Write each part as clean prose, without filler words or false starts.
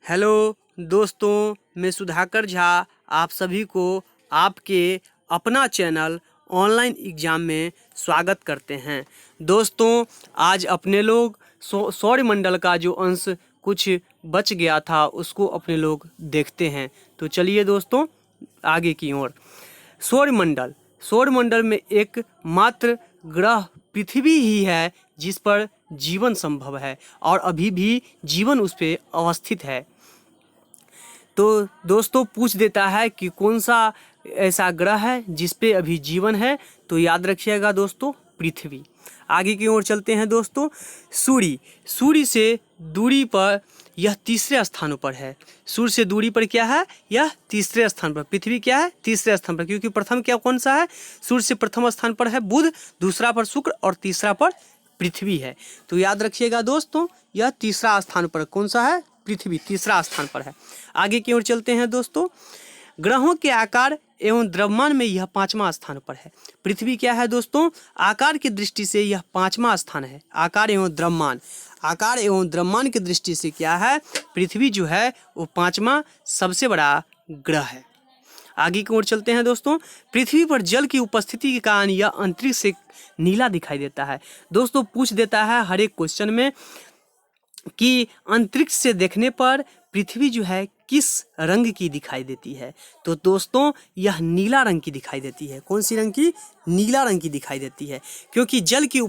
Hello दोस्तों, मैं सुधाकर झा आप सभी को आपके अपना चैनल ऑनलाइन एग्ज़ाम में स्वागत करते हैं। दोस्तों, आज अपने लोग सौरमंडल का जो अंश कुछ बच गया था उसको अपने लोग देखते हैं। तो चलिए दोस्तों आगे की ओर। सौरमंडल में एक मात्र ग्रह पृथ्वी ही है जिस पर जीवन संभव है और अभी भी जीवन उस पर अवस्थित है। तो दोस्तों पूछ देता है कि कौन सा ऐसा ग्रह है जिस पे अभी जीवन है, तो याद रखिएगा दोस्तों पृथ्वी। आगे की ओर चलते हैं दोस्तों। सूर्य से दूरी पर यह तीसरे स्थान पर है। सूर्य से दूरी पर क्या है? यह तीसरे स्थान पर। पृथ्वी क्या है? तीसरे स्थान पर, क्योंकि प्रथम क्या कौन सा है? सूर्य से प्रथम स्थान पर है बुध, दूसरा पर शुक्र और तीसरा पर पृथ्वी है। तो याद रखिएगा दोस्तों यह तीसरा स्थान पर कौन सा है? पृथ्वी तीसरा स्थान पर है। आगे की ओर चलते हैं दोस्तों। ग्रहों के आकार एवं द्रव्यमान में यह पांचवा स्थान पर है। पृथ्वी क्या है दोस्तों? आकार की दृष्टि से यह पांचवा स्थान है। आकार एवं द्रव्यमान की दृष्टि से क्या है? पृथ्वी जो है वो पांचवा सबसे बड़ा ग्रह है। आगे की ओर चलते हैं दोस्तों। पृथ्वी पर जल की उपस्थिति के कारण यह अंतरिक्ष से नीला दिखाई देता है। दोस्तों पूछ देता है हर एक क्वेश्चन में कि अंतरिक्ष से देखने पर पृथ्वी जो है किस रंग की दिखाई देती है? तो दोस्तों यह नीला रंग की दिखाई देती है। कौन सी रंग की? नीला रंग की दिखाई देती है, क्योंकि जल की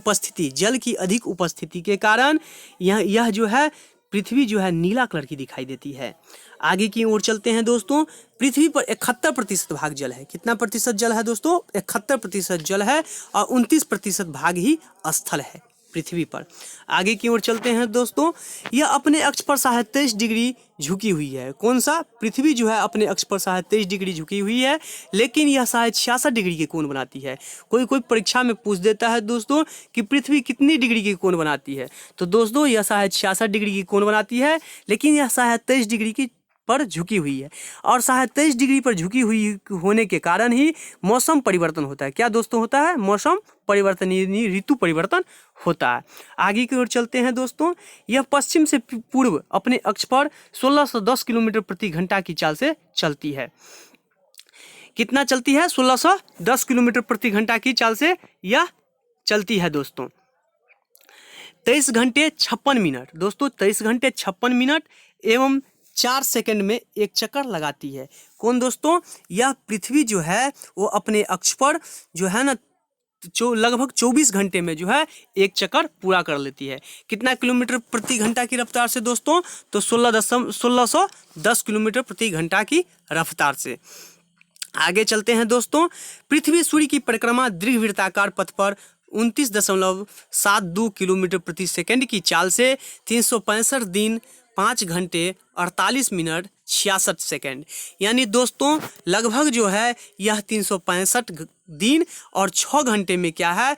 अधिक उपस्थिति के कारण यह जो है पृथ्वी जो है नीला कलर की दिखाई देती है। आगे की ओर चलते हैं दोस्तों। पृथ्वी पर 71% भाग जल है। कितना प्रतिशत जल है दोस्तों? 71% जल है और 29% भाग ही स्थल है पृथ्वी पर। आगे की ओर चलते हैं दोस्तों। यह अपने अक्ष पर 23 डिग्री झुकी हुई है। कौन सा? पृथ्वी जो है अपने अक्ष पर 23 डिग्री झुकी हुई है, लेकिन यह 66 डिग्री के कोण बनाती है। कोई परीक्षा में पूछ देता है दोस्तों कि पृथ्वी कितनी डिग्री के कोण बनाती है, तो दोस्तों यह 66 डिग्री की कोण बनाती है, लेकिन यह 23 डिग्री की पर झुकी हुई है। और 23 डिग्री पर झुकी हुई होने के कारण ही मौसम परिवर्तन होता है। क्या दोस्तों होता है? मौसम परिवर्तन, ऋतु परिवर्तन होता है। आगे की ओर चलते हैं दोस्तों। यह पश्चिम से पूर्व अपने अक्ष पर 1610 किलोमीटर प्रति घंटा की चाल से चलती है। कितना चलती है? 1610 किलोमीटर प्रति घंटा की चाल से यह चलती है दोस्तों। 23 घंटे 56 मिनट दोस्तों, 23 घंटे 56 मिनट एवं 4 सेकंड में एक चक्कर लगाती है। कौन दोस्तों? यह पृथ्वी जो है वो अपने अक्ष पर जो है ना लगभग 24 घंटे में जो है एक चक्कर पूरा कर लेती है। कितना किलोमीटर प्रति घंटा की रफ्तार से दोस्तों? तो 1610 किलोमीटर प्रति घंटा की रफ्तार से। आगे चलते हैं दोस्तों। पृथ्वी सूर्य की परिक्रमा दीर्घवृत्ताकार पथ पर 29.72 किलोमीटर प्रति सेकंड की चाल से 365 दिन 5 घंटे 48 मिनट 66 सेकंड, यानी दोस्तों लगभग जो है यह 365 दिन और 6 घंटे में क्या है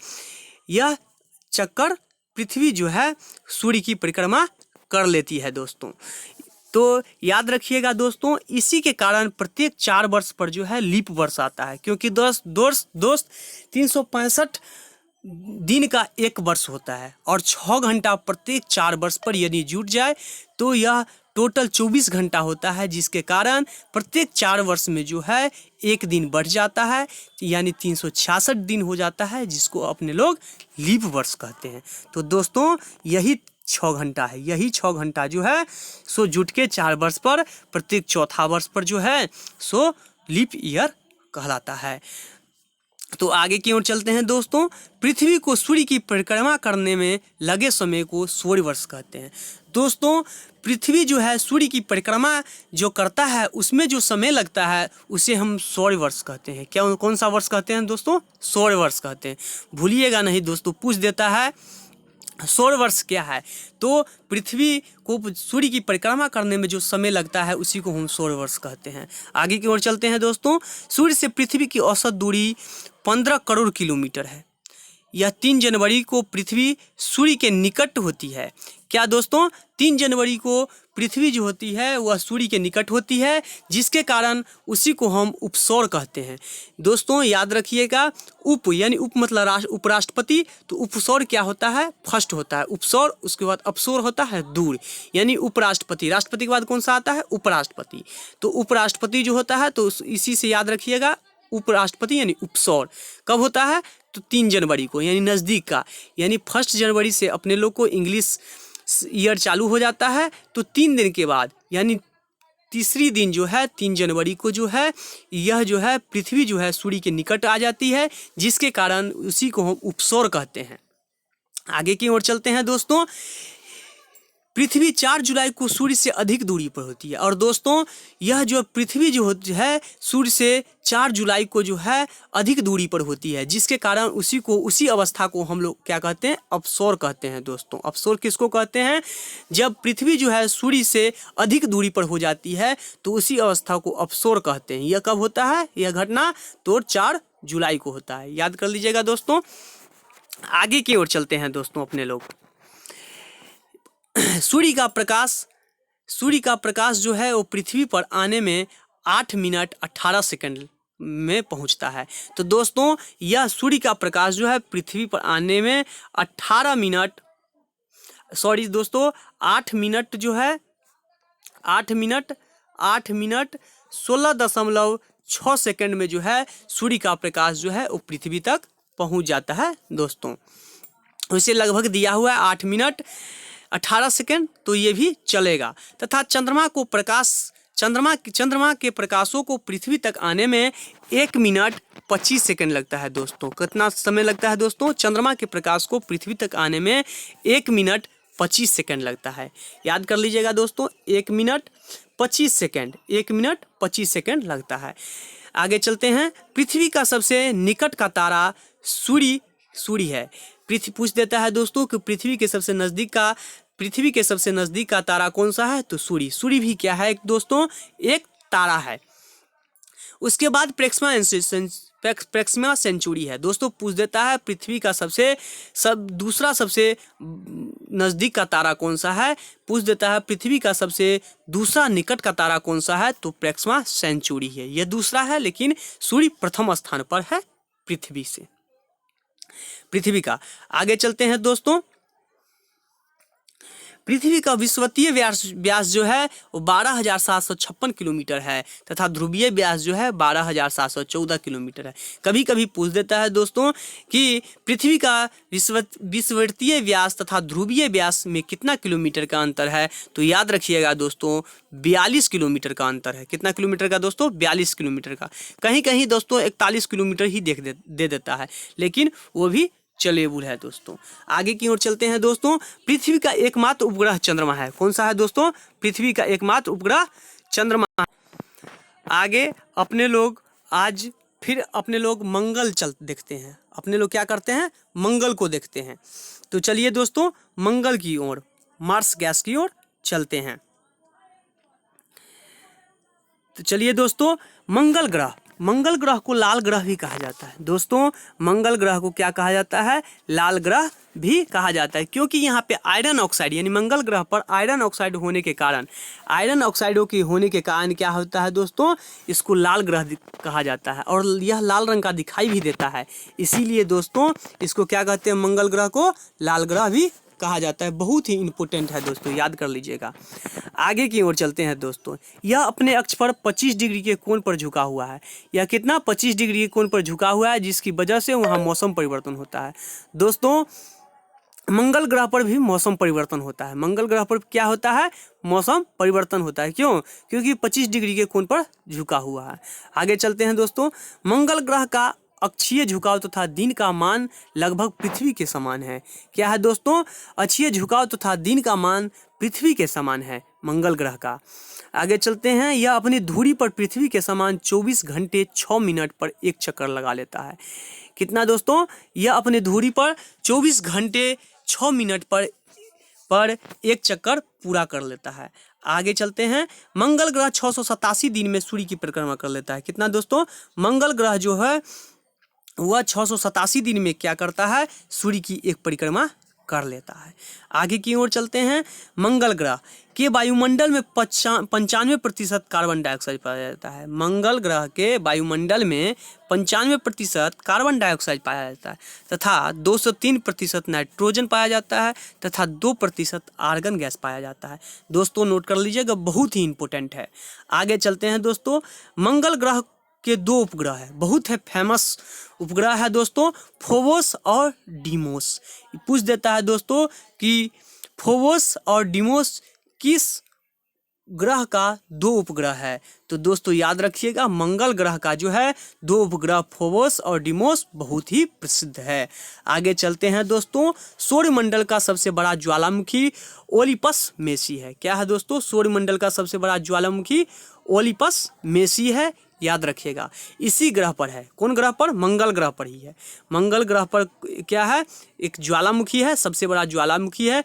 यह चक्कर पृथ्वी जो है सूर्य की परिक्रमा कर लेती है दोस्तों। तो याद रखिएगा दोस्तों, इसी के कारण प्रत्येक 4 वर्ष पर जो है लीप वर्ष आता है, क्योंकि दोस्त 365 दिन का एक वर्ष होता है और 6 घंटा प्रत्येक 4 वर्ष पर यदि जुट जाए तो यह टोटल 24 घंटा होता है, जिसके कारण प्रत्येक 4 वर्ष में जो है एक दिन बढ़ जाता है, यानी 366 दिन हो जाता है, जिसको अपने लोग लीप वर्ष कहते हैं। तो दोस्तों यही 6 घंटा है, यही 6 घंटा जो है सो जुट के 4 वर्ष पर प्रत्येक चौथा वर्ष पर जो है सो लीप ईयर कहलाता है। तो आगे की ओर चलते हैं दोस्तों। पृथ्वी को सूर्य की परिक्रमा करने में लगे समय को सौर वर्ष कहते हैं। दोस्तों पृथ्वी जो है सूर्य की परिक्रमा जो करता है उसमें जो समय लगता है उसे हम सौर वर्ष कहते हैं। क्या कौन सा वर्ष कहते हैं दोस्तों? सौर वर्ष कहते हैं। भूलिएगा नहीं दोस्तों, पूछ देता है सौर वर्ष क्या है, तो पृथ्वी को सूर्य की परिक्रमा करने में जो समय लगता है उसी को हम सौर वर्ष कहते हैं। आगे की ओर चलते हैं दोस्तों। सूर्य से पृथ्वी की औसत दूरी 15 करोड़ किलोमीटर है। यह 3 जनवरी को पृथ्वी सूर्य के निकट होती है। क्या दोस्तों, 3 जनवरी को पृथ्वी जो होती है वह सूर्य के निकट होती है, जिसके कारण उसी को हम उपसौर कहते हैं। दोस्तों याद रखिएगा, उप यानी उप मतलब उपराष्ट्रपति, तो उपसौर क्या होता है, फर्स्ट होता है उपसौर, उसके बाद अपसौर होता है दूर, यानी उपराष्ट्रपति। राष्ट्रपति के बाद कौन सा आता है, उपराष्ट्रपति। तो उपराष्ट्रपति जो होता है तो इसी से याद रखिएगा, उपराष्ट्रपति यानी उपसौर कब होता है, तो 3 जनवरी को, यानी नज़दीक का, यानी 1 जनवरी से अपने लोग को इंग्लिश ईयर चालू हो जाता है। तो 3 दिन के बाद यानी तीसरी दिन जो है 3 जनवरी को जो है, यह जो है पृथ्वी जो है सूर्य के निकट आ जाती है, जिसके कारण उसी को हम उपसौर कहते हैं। आगे की ओर चलते हैं दोस्तों। पृथ्वी 4 जुलाई को सूर्य से अधिक दूरी पर होती है। और दोस्तों यह जो पृथ्वी जो है सूर्य से 4 जुलाई को जो है अधिक दूरी पर होती है, जिसके कारण उसी अवस्था को हम लोग क्या कहते हैं, अपसौर कहते हैं। दोस्तों अपसौर किसको कहते हैं, जब पृथ्वी जो है सूर्य से अधिक दूरी पर हो जाती है तो उसी अवस्था को अपसौर कहते हैं। यह कब होता है, यह घटना तो 4 जुलाई को होता है, याद कर लीजिएगा दोस्तों। आगे की ओर चलते हैं दोस्तों अपने लोग। सूर्य का प्रकाश जो है वो पृथ्वी पर आने में 8 मिनट 18 सेकंड में पहुंचता है। तो दोस्तों यह सूर्य का प्रकाश जो है पृथ्वी पर आने में 8 मिनट 16.6 सेकंड में जो है सूर्य का प्रकाश जो है वो पृथ्वी तक पहुंच जाता है। दोस्तों उसे लगभग दिया हुआ है 8 मिनट 18 सेकंड, तो ये भी चलेगा। तथा चंद्रमा के प्रकाशों को पृथ्वी तक आने में 1 मिनट 25 सेकंड लगता है। दोस्तों कितना समय लगता है दोस्तों, चंद्रमा के प्रकाश को पृथ्वी तक आने में 1 मिनट 25 सेकंड लगता है, याद कर लीजिएगा दोस्तों, 1 मिनट 25 सेकंड, 1 मिनट 25 सेकंड लगता है। आगे चलते हैं। पृथ्वी का सबसे निकट का तारा सूर्य है। पूछ देता है दोस्तों कि पृथ्वी के सबसे नज़दीक का तारा कौन सा है, तो सूर्य भी क्या है दोस्तों, एक तारा है। उसके बाद प्रेक्सिमा सेंचुरी है। दोस्तों पूछ देता है पृथ्वी का दूसरा सबसे नज़दीक का तारा कौन सा है, पूछ देता है पृथ्वी का सबसे दूसरा निकट का तारा कौन सा है, तो प्रेक्सिमा सेंचुरी है। यह दूसरा है, लेकिन सूर्य प्रथम स्थान पर है पृथ्वी का। आगे चलते हैं दोस्तों। पृथ्वी का विषुवतीय व्यास जो है वो 12,756 किलोमीटर है, तथा ध्रुवीय व्यास जो है 12,714 किलोमीटर है। कभी कभी पूछ देता है दोस्तों कि पृथ्वी का विषुवतीय व्यास तथा ध्रुवीय व्यास में कितना किलोमीटर का अंतर है, तो याद रखिएगा दोस्तों 42 किलोमीटर का अंतर है। कितना किलोमीटर का दोस्तों, 42 किलोमीटर का। कहीं कहीं दोस्तों 41 किलोमीटर ही दे देता है, लेकिन वो भी चलेबुल है। दोस्तों आगे की ओर चलते हैं दोस्तों। पृथ्वी का एकमात्र उपग्रह चंद्रमा है। कौन सा है दोस्तों, पृथ्वी का एकमात्र उपग्रह चंद्रमा। आगे अपने लोग मंगल देखते हैं। अपने लोग क्या करते हैं, मंगल को देखते हैं। तो चलिए दोस्तों मंगल की ओर, मार्स गैस की ओर चलते हैं। तो चलिए दोस्तों मंगल ग्रह को लाल ग्रह भी कहा जाता है। दोस्तों मंगल ग्रह को क्या कहा जाता है, लाल ग्रह भी कहा जाता है, क्योंकि यहाँ पे आयरन ऑक्साइड यानी मंगल ग्रह पर आयरन ऑक्साइड होने के कारण क्या होता है दोस्तों, इसको लाल ग्रह कहा जाता है, और यह लाल रंग का दिखाई भी देता है। इसीलिए दोस्तों इसको क्या कहते हैं, मंगल ग्रह को लाल ग्रह भी कहा जाता है। बहुत ही इंपॉर्टेंट है दोस्तों, याद कर लीजिएगा। आगे की ओर चलते हैं दोस्तों। यह अपने अक्ष पर 25 डिग्री के कोण पर झुका हुआ है। यह कितना 25 डिग्री के कोण पर झुका हुआ है, जिसकी वजह से वहाँ मौसम परिवर्तन होता है। दोस्तों मंगल ग्रह पर भी मौसम परिवर्तन होता है। मंगल ग्रह पर क्या होता है, मौसम परिवर्तन होता है। क्यों, क्योंकि 25 डिग्री के कोण पर झुका हुआ है। आगे चलते हैं दोस्तों। मंगल ग्रह का अक्षीय झुकाव तथा दिन का मान लगभग पृथ्वी के समान है। क्या है दोस्तों, अक्षीय झुकाव तथा दिन का मान पृथ्वी के समान है मंगल ग्रह का। आगे चलते हैं। यह अपनी धुरी पर पृथ्वी के समान 24 घंटे 6 मिनट पर एक चक्कर लगा लेता है। कितना दोस्तों, यह अपने धुरी पर 24 घंटे 6 मिनट पर एक चक्कर पूरा कर लेता है। आगे चलते हैं। मंगल ग्रह 687 दिन में सूर्य की परिक्रमा कर लेता है। कितना दोस्तों, मंगल ग्रह जो है वह 687 दिन में क्या करता है, सूर्य की एक परिक्रमा कर लेता है। आगे की ओर चलते हैं। मंगल ग्रह के वायुमंडल में 95% कार्बन डाइऑक्साइड पाया जाता है। मंगल ग्रह के वायुमंडल में 95% कार्बन डाइऑक्साइड पाया जाता है तथा 203% नाइट्रोजन पाया जाता है तथा 2% आर्गन गैस पाया जाता है। दोस्तों नोट कर लीजिएगा, बहुत ही इंपॉर्टेंट है। आगे चलते हैं दोस्तों। मंगल ग्रह के 2 उपग्रह है, बहुत है फेमस उपग्रह है दोस्तों, फोबोस और डीमोस। पूछ देता है दोस्तों कि फोबोस और डीमोस किस ग्रह का 2 उपग्रह है। तो दोस्तों याद रखिएगा, मंगल ग्रह का जो है 2 उपग्रह फोबोस और डीमोस बहुत ही प्रसिद्ध है। आगे चलते हैं दोस्तों। सौरमंडल का सबसे बड़ा ज्वालामुखी ओलिपस मेसी है। क्या है दोस्तों, सौरमंडल का सबसे बड़ा ज्वालामुखी ओलिपस मेसी है, याद रखिएगा। इसी ग्रह पर है, कौन ग्रह पर, मंगल ग्रह पर ही है। मंगल ग्रह पर क्या है, एक ज्वालामुखी है, सबसे बड़ा ज्वालामुखी है,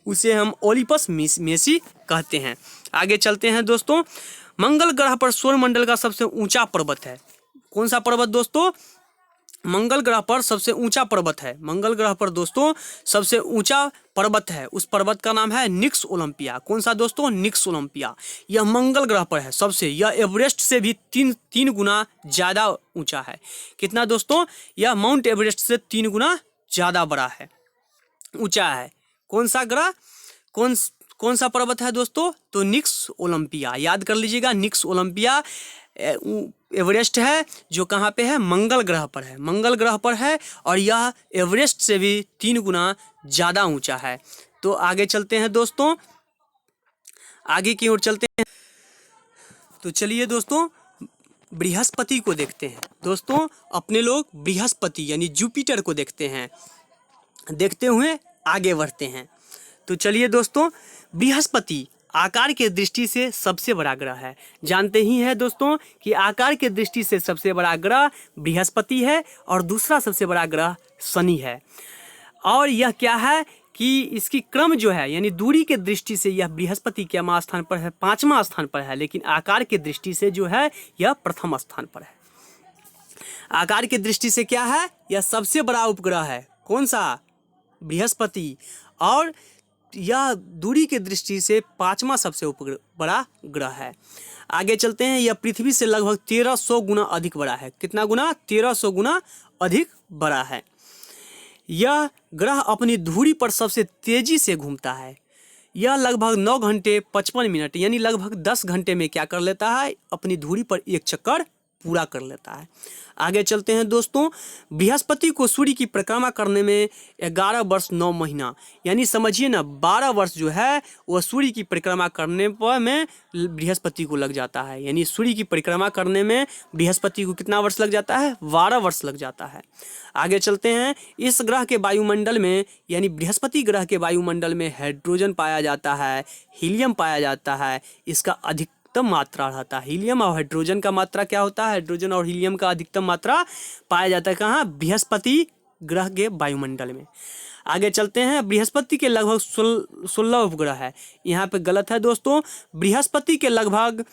उसे हम ओलिपस मेसी कहते हैं। आगे चलते हैं दोस्तों। मंगल ग्रह पर सौरमंडल का सबसे ऊंचा पर्वत है। कौन सा पर्वत दोस्तों, मंगल ग्रह पर सबसे ऊंचा पर्वत है। मंगल ग्रह पर दोस्तों सबसे ऊंचा पर्वत है, उस पर्वत का नाम है निक्स ओलंपिया। कौन सा दोस्तों, निक्स ओलंपिया। यह मंगल ग्रह पर है सबसे, यह एवरेस्ट से भी तीन गुना ज़्यादा ऊंचा है। कितना दोस्तों, यह माउंट एवरेस्ट से 3 गुना ज़्यादा बड़ा है, ऊंचा है। कौन सा ग्रह, कौन सा पर्वत है दोस्तों, तो निक्स ओलंपिया। याद कर लीजिएगा, निक्स ओलंपिया एवरेस्ट है जो कहाँ पे है, मंगल ग्रह पर है। मंगल ग्रह पर है और यह एवरेस्ट से भी 3 गुना ज़्यादा ऊंचा है। तो आगे चलते हैं दोस्तों, आगे की ओर चलते हैं। तो चलिए दोस्तों बृहस्पति को देखते हैं। दोस्तों अपने लोग बृहस्पति यानी जुपिटर को देखते हैं, देखते हुए आगे बढ़ते हैं। तो चलिए दोस्तों, बृहस्पति आकार के दृष्टि से सबसे बड़ा ग्रह है। जानते ही हैं दोस्तों कि आकार के दृष्टि से सबसे बड़ा ग्रह बृहस्पति है और दूसरा सबसे बड़ा ग्रह शनि है। और यह क्या है कि इसकी क्रम जो है यानी दूरी के दृष्टि से यह बृहस्पति के स्थान पर है, 5वां स्थान पर है, लेकिन आकार के दृष्टि से जो है यह प्रथम स्थान पर है। आकार की दृष्टि से क्या है, यह सबसे बड़ा उपग्रह है। कौन सा, बृहस्पति। और यह दूरी की दृष्टि से 5वां सबसे बड़ा ग्रह है। आगे चलते हैं। यह पृथ्वी से लगभग 1300 गुना अधिक बड़ा है। कितना गुना, 1300 गुना अधिक बड़ा है। यह ग्रह अपनी धुरी पर सबसे तेजी से घूमता है। यह लगभग 9 घंटे 55 मिनट यानी लगभग 10 घंटे में क्या कर लेता है, अपनी धुरी पर एक चक्कर पूरा कर लेता है। आगे चलते हैं दोस्तों। बृहस्पति को सूर्य की परिक्रमा करने में 11 वर्ष 9 महीना यानी समझिए ना 12 वर्ष जो है वह सूर्य की परिक्रमा करने पर में बृहस्पति को लग जाता है। यानी सूर्य की परिक्रमा करने में बृहस्पति को कितना वर्ष लग जाता है, 12 वर्ष लग जाता है। आगे चलते हैं। इस ग्रह के वायुमंडल में यानी बृहस्पति ग्रह के वायुमंडल में हाइड्रोजन पाया जाता है, हीलियम पाया जाता है। इसका अधिकतम मात्रा रहता है। हीलियम और हाइड्रोजन का मात्रा क्या होता है, हाइड्रोजन और हीलियम का अधिकतम मात्रा पाया जाता है कहाँ, बृहस्पति ग्रह के वायुमंडल में। आगे चलते हैं। बृहस्पति के लगभग 16 उपग्रह है। यहाँ पे गलत है दोस्तों। बृहस्पति के लगभग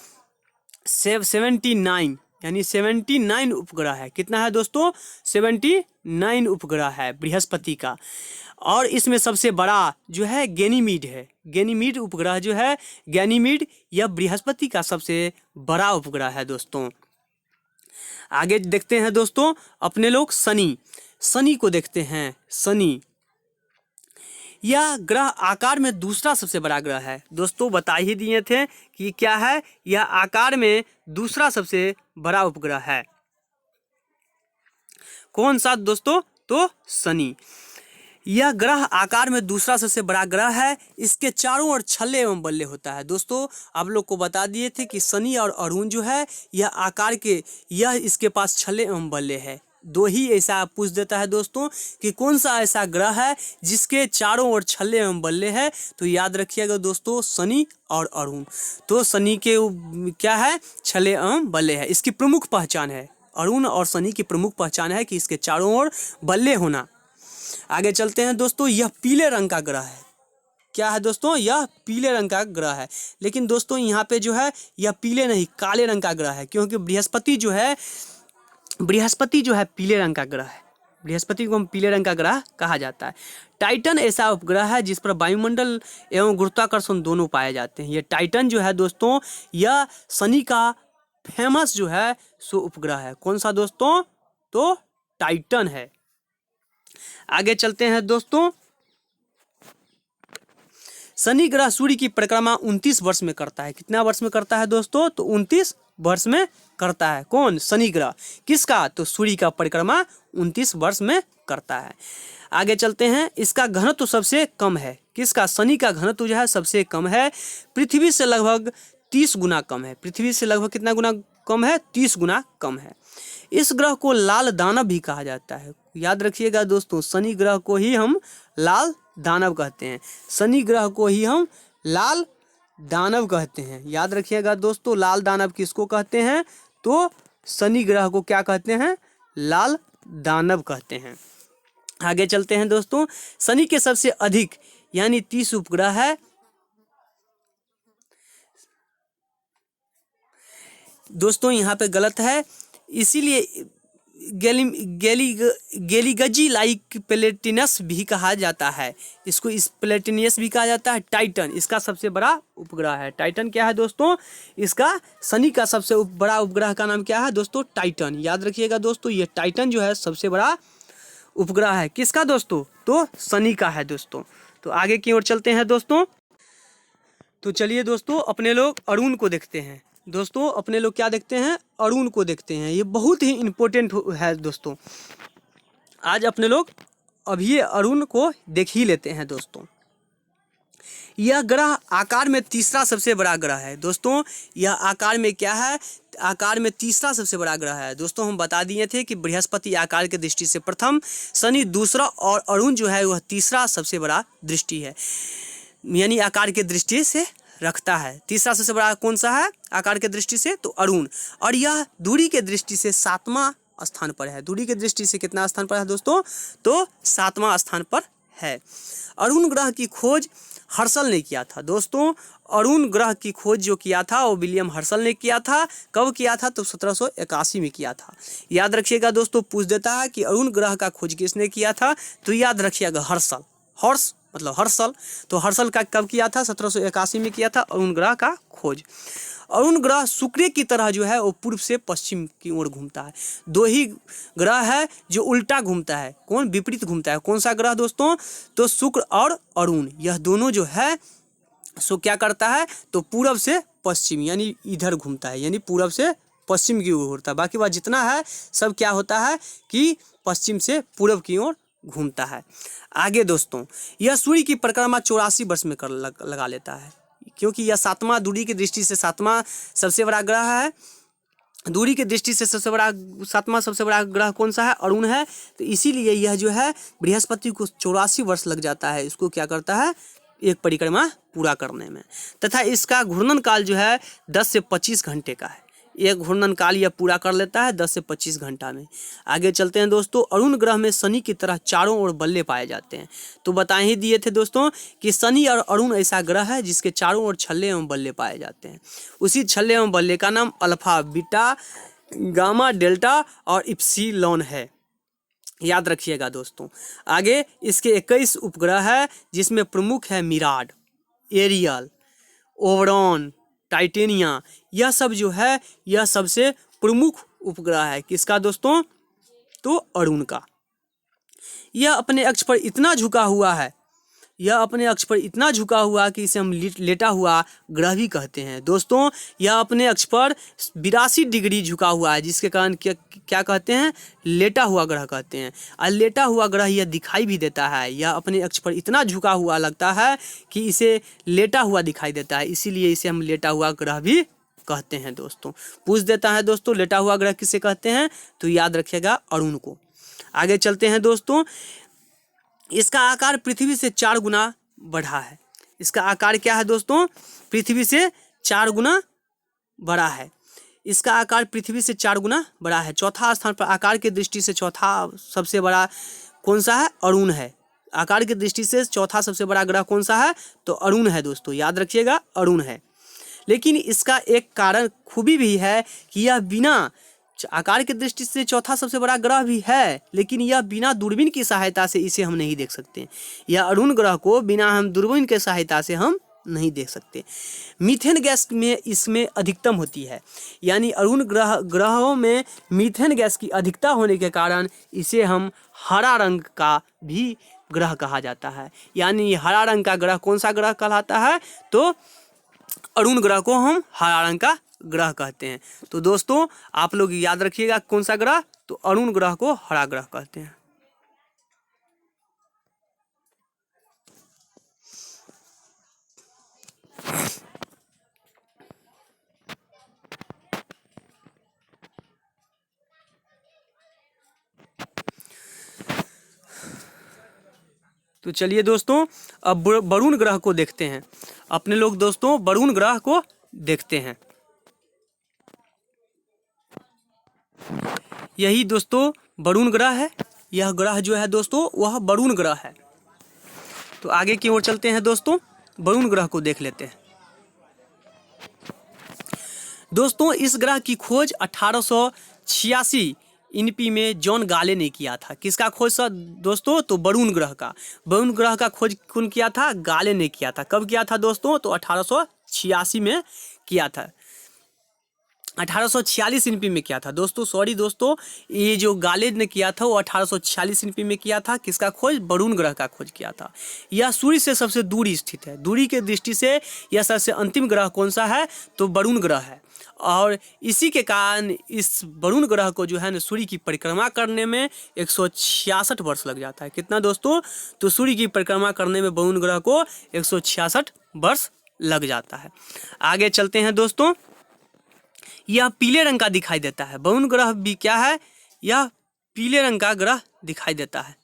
79 यानी 79 उपग्रह है। कितना है दोस्तों, 79 उपग्रह है बृहस्पति का। और इसमें सबसे बड़ा जो है गैनीमीड है। गैनीमीड उपग्रह जो है, गैनीमीड यह बृहस्पति का सबसे बड़ा उपग्रह है दोस्तों। आगे देखते हैं दोस्तों अपने लोग शनि को देखते हैं। शनि यह ग्रह आकार में दूसरा सबसे बड़ा ग्रह है। दोस्तों बता ही दिए थे कि क्या है, यह आकार में दूसरा सबसे बड़ा उपग्रह है। कौन सा दोस्तों, तो शनि। यह ग्रह आकार में दूसरा सबसे बड़ा ग्रह है। इसके चारों ओर छल्ले एवं बल्ले होता है। दोस्तों आप लोग को बता दिए थे कि शनि और अरुण जो है यह आकार के, यह इसके पास छल्ले एवं बल्ले है। 2 ही ऐसा पूछ देता है दोस्तों कि कौन सा ऐसा ग्रह है जिसके चारों ओर छल्ले एवं बल्ले है। तो याद रखिएगा दोस्तों, शनि और अरुण। तो शनि के क्या है, छल्ले एवं बल्ले है। इसकी प्रमुख पहचान है, अरुण और शनि की प्रमुख पहचान है कि इसके चारों ओर बल्ले होना। आगे चलते हैं दोस्तों। यह पीले रंग का ग्रह है। क्या है दोस्तों, यह पीले रंग का ग्रह है। लेकिन दोस्तों यहाँ पे जो है यह पीले नहीं, काले रंग का ग्रह है, क्योंकि बृहस्पति जो है बृहस्पति जो है पीले रंग का ग्रह है, बृहस्पति को हम पीले रंग का ग्रह कहा जाता है। टाइटन ऐसा उपग्रह है जिस पर वायुमंडल एवं गुरुत्वाकर्षण दोनों पाए जाते हैं। ये टाइटन जो है दोस्तों, यह शनि का फेमस जो है सो उपग्रह है। कौन सा दोस्तों? तो टाइटन है। आगे चलते हैं दोस्तों। शनि ग्रह सूर्य की परिक्रमा 29 वर्ष में करता है। कितना वर्ष में करता है दोस्तों? तो 29 वर्ष में करता है। कौन? शनि ग्रह। किसका? तो सूर्य का परिक्रमा 29 वर्ष में करता है। आगे चलते हैं। इसका घनत्व सबसे कम है। किसका? शनि का घनत्व जो है सबसे कम है, पृथ्वी से लगभग 30 गुना कम है। पृथ्वी से लगभग कितना गुना कम है? 30 गुना कम है। इस ग्रह को लाल दानव भी कहा जाता है। याद रखिएगा दोस्तों, शनि ग्रह को ही हम लाल दानव कहते हैं। शनि ग्रह को ही हम लाल दानव कहते हैं। याद रखिएगा दोस्तों, लाल दानव किसको कहते हैं? तो शनि ग्रह को क्या कहते हैं? लाल दानव कहते हैं। आगे चलते हैं दोस्तों। शनि के सबसे अधिक यानी 30 उपग्रह है। दोस्तों यहाँ पे गलत है, इसीलिए गैलीगजी लाइक प्लेटिनस भी कहा जाता है। इसको इस प्लेटिनियस भी कहा जाता है। टाइटन इसका सबसे बड़ा उपग्रह है। टाइटन क्या है दोस्तों? इसका शनि का सबसे बड़ा उपग्रह का नाम क्या है दोस्तों? टाइटन। याद रखिएगा दोस्तों, ये टाइटन जो है सबसे बड़ा उपग्रह है। किसका दोस्तों? तो शनि का है दोस्तों। तो आगे की ओर चलते हैं दोस्तों। तो चलिए दोस्तों, अपने लोग अरुण को देखते हैं। दोस्तों अपने लोग क्या देखते हैं? अरुण को देखते हैं। ये बहुत ही इम्पोर्टेंट है दोस्तों। आज अपने लोग अभी अरुण को देख ही लेते हैं दोस्तों। यह ग्रह आकार में तीसरा सबसे बड़ा ग्रह है दोस्तों। यह आकार में क्या है? आकार में तीसरा सबसे बड़ा ग्रह है दोस्तों। हम बता दिए थे कि बृहस्पति आकार की दृष्टि से प्रथम, शनि दूसरा और अरुण जो है वह तीसरा सबसे बड़ा दृष्टि है, यानी आकार की दृष्टि से रखता है। तीसरा सबसे बड़ा कौन सा है आकार के दृष्टि से? तो अरुण। और यह दूरी के दृष्टि से 7वां स्थान पर है। दूरी के दृष्टि से कितना स्थान पर है दोस्तों? तो 7वां स्थान पर है। अरुण ग्रह की खोज हर्शल ने किया था दोस्तों। अरुण ग्रह की खोज जो किया था वो विलियम हर्शल ने किया था। कब किया था? तो 1781 में किया था। याद रखिएगा दोस्तों, पूछ देता है कि अरुण ग्रह का खोज किसने किया था? तो याद रखिएगा हर्शल। हर्ष मतलब हर्शल। तो हर्शल का कब किया था? 1781 में किया था अरुण ग्रह का खोज। अरुण ग्रह शुक्र की तरह जो है वो पूर्व से पश्चिम की ओर घूमता है। दो ही ग्रह है जो उल्टा घूमता है। कौन? विपरीत घूमता है। कौन सा ग्रह दोस्तों? तो शुक्र और अरुण, यह दोनों जो है सो क्या करता है? तो पूर्व से पश्चिम यानी इधर घूमता है, यानी पूर्व से पश्चिम की ओर होता है। बाकी वह जितना है सब क्या होता है कि पश्चिम से पूर्व की ओर घूमता है। आगे दोस्तों, यह सूर्य की परिक्रमा 84 वर्ष में लगा लेता है, क्योंकि यह 7वां दूरी की दृष्टि से 7वां सबसे बड़ा ग्रह है। दूरी की दृष्टि से सबसे बड़ा 7वां सबसे बड़ा ग्रह कौन सा है? अरुण है। तो इसीलिए यह जो है बृहस्पति को 84 वर्ष लग जाता है इसको क्या करता है? एक परिक्रमा पूरा करने में। तथा इसका घूर्णन काल जो है 10 से 25 घंटे का है। एक घूर्णन काल यह पूरा कर लेता है 10 से 25 घंटा में। आगे चलते हैं दोस्तों। अरुण ग्रह में शनि की तरह चारों ओर बल्ले पाए जाते हैं। तो बता ही दिए थे दोस्तों कि शनि और अरुण ऐसा ग्रह है जिसके चारों ओर छल्ले एवं बल्ले पाए जाते हैं। उसी छल्ले एवं बल्ले का नाम अल्फा, बीटा, गामा, डेल्टा और इप्सिलॉन है। याद रखिएगा दोस्तों। आगे इसके 21 उपग्रह है जिसमें प्रमुख है मिराड, एरियल, ओवरॉन, टाइटेनिया। यह सब जो है यह सबसे प्रमुख उपग्रह है। किसका दोस्तों? तो अरुण का। यह अपने अक्ष पर इतना झुका हुआ है, यह अपने अक्ष पर इतना झुका हुआ कि इसे हम लेटा हुआ ग्रह भी कहते हैं दोस्तों। यह अपने अक्ष पर 82 डिग्री झुका हुआ है, जिसके कारण क्या कहते हैं? लेटा हुआ ग्रह कहते हैं। और लेटा हुआ ग्रह यह दिखाई भी देता है। यह अपने अक्ष पर इतना झुका हुआ लगता है कि इसे लेटा हुआ दिखाई देता है, इसीलिए इसे हम लेटा हुआ ग्रह भी कहते हैं दोस्तों। पूछ देता है दोस्तों लेटा हुआ ग्रह किसे कहते हैं? तो याद रखिएगा अरुण को। आगे चलते हैं दोस्तों। इसका आकार पृथ्वी से 4 गुना बढ़ा है। इसका आकार क्या है दोस्तों? पृथ्वी से 4 गुना बड़ा है। इसका आकार पृथ्वी से 4 गुना बड़ा है। चौथा स्थान पर आकार की दृष्टि से चौथा सबसे बड़ा कौन सा है? अरुण है। आकार की दृष्टि से चौथा सबसे बड़ा ग्रह कौन सा है? तो अरुण है दोस्तों। याद रखिएगा अरुण है। लेकिन इसका एक कारण खूबी भी है कि यह बिना आकार की दृष्टि से चौथा सबसे बड़ा ग्रह भी है, लेकिन यह बिना दूरबीन की सहायता से इसे हम नहीं देख सकते। यह अरुण ग्रह को बिना हम दूरबीन के सहायता से हम नहीं देख सकते। मीथेन गैस में इसमें अधिकतम होती है, यानी अरुण ग्रहों में मीथेन गैस की अधिकता होने के कारण इसे हम हरा रंग का भी ग्रह कहा जाता है। यानी हरा रंग का ग्रह कौन सा ग्रह कहलाता है? तो अरुण ग्रह को हम हरा रंग का ग्रह कहते हैं। तो दोस्तों आप लोग याद रखिएगा कौन सा ग्रह? तो अरुण ग्रह को हरा ग्रह कहते हैं। तो चलिए दोस्तों अब वरुण ग्रह को देखते हैं। अपने लोग दोस्तों वरुण ग्रह को देखते हैं। यही दोस्तों वरुण ग्रह है। यह ग्रह जो है दोस्तों वह वरुण ग्रह है। तो आगे की ओर चलते हैं दोस्तों, वरुण ग्रह को देख लेते हैं। दोस्तों इस ग्रह की खोज 1886 ईस्वी में जॉन गाले ने किया था। किसका खोज था दोस्तों? तो वरुण ग्रह का। वरुण ग्रह का खोज कौन किया था? गाले ने किया था। कब किया था दोस्तों? तो 1886 में किया था। 1846 ईस्वी में किया था दोस्तों। सॉरी दोस्तों, ये जो गाले ने किया था वो 1846 ईस्वी में किया था। किसका खोज? वरुण ग्रह का खोज किया था। यह सूर्य से सबसे दूर स्थित है। दूरी के दृष्टि से यह सबसे अंतिम ग्रह कौन सा है? तो वरुण ग्रह है। और इसी के कारण इस वरुण ग्रह को जो है ना सूर्य की परिक्रमा करने में 166 वर्ष लग जाता है। कितना दोस्तों? तो सूर्य की परिक्रमा करने में वरुण ग्रह को 166 वर्ष लग जाता है। आगे चलते हैं दोस्तों। यह पीले रंग का दिखाई देता है। वरुण ग्रह भी क्या है? यह पीले रंग का ग्रह दिखाई देता है।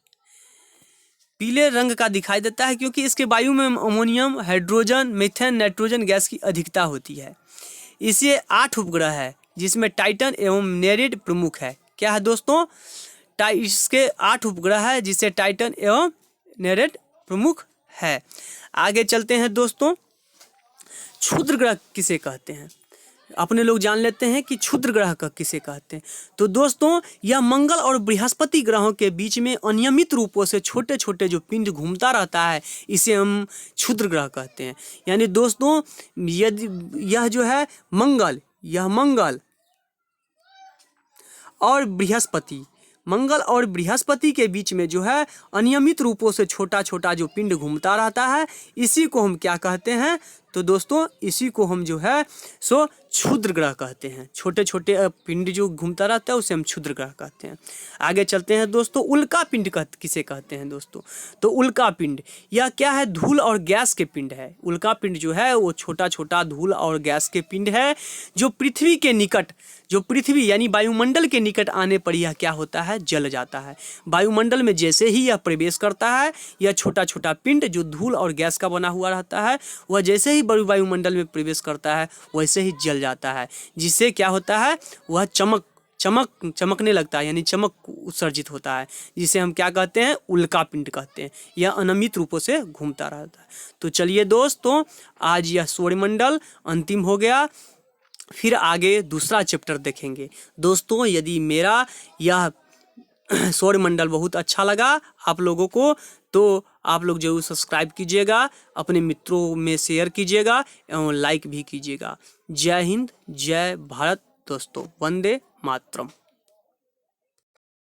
पीले रंग का दिखाई देता है क्योंकि इसके वायु में ammonium, hydrogen, methane, nitrogen gas की अधिकता होती है। इसे 8 उपग्रह है जिसमें टाइटन एवं नेरेड प्रमुख है। क्या है दोस्तों? इसके 8 उपग्रह है जिसे टाइटन एवं नेरेड प्रमुख है। आगे चलते हैं दोस्तों। क्षुद्र ग्रह किसे कहते हैं? अपने लोग जान लेते हैं कि क्षुद्र ग्रह का किसे कहते हैं। तो दोस्तों यह मंगल और बृहस्पति ग्रहों के बीच में अनियमित रूपों से छोटे छोटे जो पिंड घूमता रहता है इसे हम क्षुद्र ग्रह कहते हैं। यानी दोस्तों यदि यह जो है मंगल और बृहस्पति के बीच में जो है अनियमित रूपों से छोटा छोटा जो पिंड घूमता रहता है इसी को हम क्या कहते हैं? तो दोस्तों इसी को हम जो है सो क्षुद्र ग्रह कहते हैं। छोटे छोटे पिंड जो घूमता रहता है उसे हम क्षुद्र ग्रह कहते हैं। आगे चलते हैं दोस्तों। उल्का पिंड किसे कहते हैं दोस्तों? तो उल्का पिंड यह क्या है? धूल और गैस के पिंड है। उल्का पिंड जो है वो छोटा छोटा धूल और गैस के पिंड है जो पृथ्वी के निकट, जो पृथ्वी यानी वायुमंडल के निकट आने पर यह क्या होता है? जल जाता है। वायुमंडल में जैसे ही यह प्रवेश करता है यह छोटा छोटा पिंड जो धूल और गैस का बना हुआ रहता है वह जैसे ही वायुमंडल में प्रवेश करता है वैसे ही जल जाता है, जिससे क्या होता है? वह चमकने लगता है, यानी चमक उत्सर्जित होता है, जिसे हम क्या कहते हैं? उल्का पिंड कहते हैं। यह अनियमित रूपों से घूमता रहता है। तो चलिए दोस्तों आज यह सौरमंडल अंतिम हो गया। फिर आगे दूसरा चैप्टर देखेंगे। दोस्तों यदि मेरा यह सौरमंडल बहुत अच्छा लगा आप लोगों को तो आप लोग जरूर सब्सक्राइब कीजिएगा, अपने मित्रों में शेयर कीजिएगा एवं लाइक भी कीजिएगा। जय हिंद, जय भारत दोस्तों, वंदे मातरम।